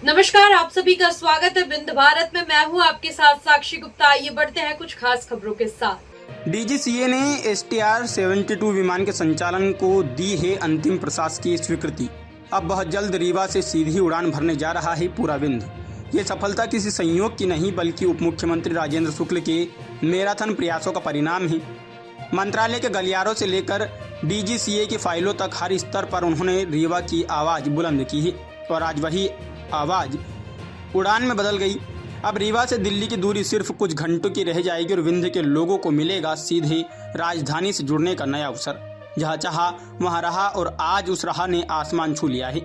नमस्कार, आप सभी का स्वागत है बिंद भारत में। मैं हूं आपके साथ साक्षी गुप्ता। आइए बढ़ते हैं कुछ खास खबरों के साथ। डीजीसीए ने STR-72 विमान के संचालन को दी है अंतिम प्रशासकीय स्वीकृति। अब बहुत जल्द रीवा से सीधी उड़ान भरने जा रहा है पूरा विंध्य। ये सफलता किसी संयोग की नहीं बल्कि उप मुख्यमंत्री राजेंद्र शुक्ल के मैराथन प्रयासों का परिणाम है। मंत्रालय के गलियारों से लेकर डीजीसीए की फाइलों तक हर स्तर पर उन्होंने रीवा की आवाज़ बुलंद की है और आज वही आवाज़ उड़ान में बदल गई। अब रीवा से दिल्ली की दूरी सिर्फ कुछ घंटों की रह जाएगी और विंध्य के लोगों को मिलेगा सीधे राजधानी से जुड़ने का नया अवसर। जहाँ चाहा वहाँ रहा और आज उस राह ने आसमान छू लिया है।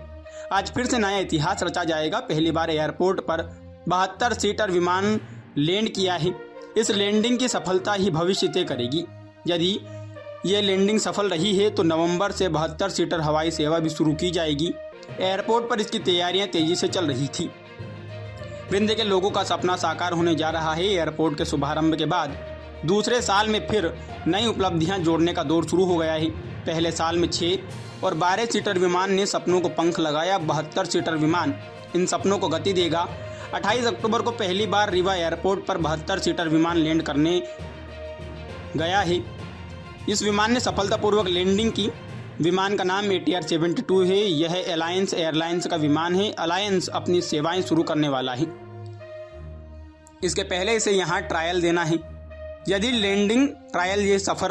आज फिर से नया इतिहास रचा जाएगा। पहली बार एयरपोर्ट पर 72 सीटर विमान लैंड किया है। इस लैंडिंग की सफलता ही भविष्य तय करेगी। यदि ये लैंडिंग सफल रही है तो नवंबर से 72 सीटर हवाई सेवा भी शुरू की जाएगी। एयरपोर्ट पर इसकी तैयारियां तेजी से चल रही थी। विंध्य के लोगों का सपना साकार होने जा रहा है। एयरपोर्ट के शुभारंभ के बाद दूसरे साल में फिर नई उपलब्धियां जोड़ने का दौर शुरू हो गया है। पहले साल में 6 और 12 सीटर विमान ने सपनों को पंख लगाया। 72 सीटर विमान इन सपनों को गति देगा। 28 अक्टूबर को पहली बार रीवा एयरपोर्ट पर 72 सीटर विमान लैंड करने गया है। इस विमान ने सफलतापूर्वक लैंडिंग की। विमान का नाम ATR-72 है। यह अलायंस एयरलाइंस का विमान है। अलायंस अपनी सेवाएं शुरू करने वाला है। इसके पहले इसे यहाँ ट्रायल देना है। यदि लैंडिंग ट्रायल ये सफल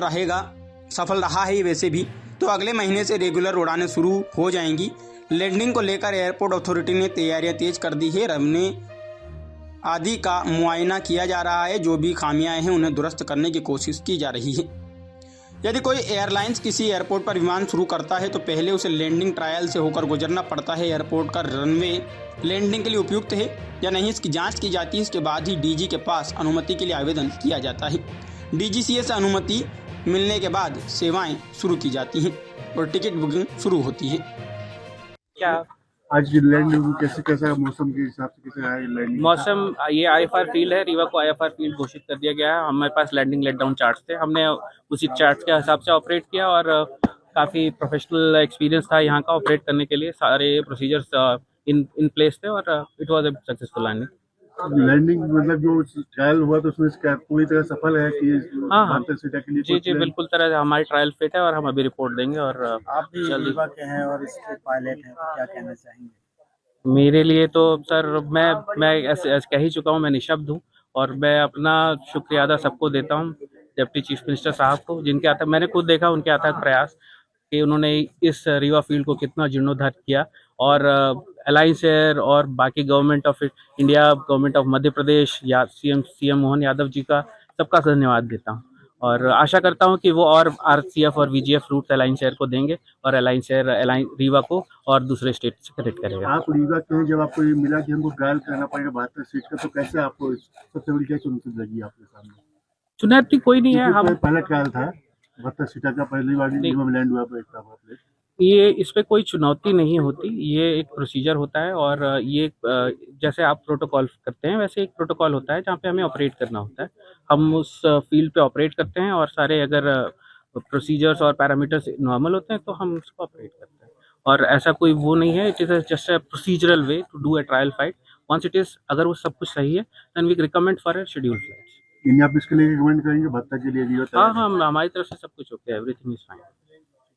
रहा है वैसे भी, तो अगले महीने से रेगुलर उड़ानें शुरू हो जाएंगी। लैंडिंग को लेकर एयरपोर्ट अथॉरिटी ने तैयारियां तेज कर दी है। रनवे आदि का मुआयना किया जा रहा है। जो भी खामियां हैं उन्हें दुरुस्त करने की कोशिश की जा रही है। यदि कोई एयरलाइंस किसी एयरपोर्ट पर विमान शुरू करता है तो पहले उसे लैंडिंग ट्रायल से होकर गुजरना पड़ता है। एयरपोर्ट का रनवे लैंडिंग के लिए उपयुक्त है या नहीं इसकी जांच की जाती है। इसके बाद ही डीजी के पास अनुमति के लिए आवेदन किया जाता है। डीजीसीए से अनुमति मिलने के बाद सेवाएं शुरू की जाती हैं और टिकट बुकिंग शुरू होती है। क्या आज लैंडिंग कैसा मौसम के हिसाब से कैसे है लैंडिंग? मौसम, ये IFR फील्ड है। रीवा को IFR फील्ड घोषित कर दिया गया है। हमारे पास लैंडिंग लेट डाउन चार्ट्स थे। हमने उसी चार्ट्स के हिसाब से ऑपरेट किया और काफ़ी प्रोफेशनल एक्सपीरियंस था यहाँ का ऑपरेट करने के लिए। सारे प्रोसीजर्स इन प्लेस थे और it was a successful landing मतलब जो ट्रायल हुआ तो उसमें पूरी तरह सफल है कि हाँ 72 सीटर के लिए? जी बिल्कुल तरह से हमारी ट्रायल फिट है और हम अभी रिपोर्ट देंगे। और आप भी रीवा के हैं और इसके पायलट हैं, तो क्या कहना चाहेंगे? मेरे लिए तो सर मैं ऐसे कह ही चुका हूँ, मैं निशब्द हूँ और मैं अपना शुक्रिया अदा सबको देता हूँ। डिप्टी चीफ मिनिस्टर साहब को, जिनके अथक मैंने खुद देखा उनके अथक प्रयास कि उन्होंने इस रीवा फील्ड को कितना जीर्णोद्धार किया। और अलायंस एयर और बाकी government of India, government of Madhya Pradesh या सीएम मोहन यादव जी का सबका धन्यवाद देता हूँ और आशा करता हूँ कि वो और RCF और VGF रूट्स अलायंस एयर को देंगे और अलायंस एयर रीवा को और दूसरे स्टेट से कनेक्ट करेगा। आप रीवा के हैं, जब आपको ये मिला कि हमको ट्रायल करना पड़ेगा 72 सीट का, तो कैसे आपको सबसे बड़ी क्या चुनौती लगी आपके सामने? चुनौती कोई नहीं है। हम पहला ट्रायल था 72 सीटर का, पहली बार रीवा में लैंड हुआ ये इस पे कोई चुनौती नहीं होती। ये एक प्रोसीजर होता है और ये जैसे आप प्रोटोकॉल करते हैं वैसे एक प्रोटोकॉल होता है जहाँ पे हमें ऑपरेट करना होता है। हम उस फील्ड पे ऑपरेट करते हैं और सारे अगर प्रोसीजर्स और पैरामीटर्स नॉर्मल होते हैं तो हम उसको ऑपरेट करते हैं। और ऐसा कोई वो नहीं है। It is just a procedural way to do a trial flight. Once it is, अगर वो सब कुछ सही है then we recommend for a schedule flights. आप इसके लिए रिकमेंड करेंगे 72 के लिए? हाँ, हमारी तरफ से सब कुछ ओके, एवरीथिंग इज फाइन।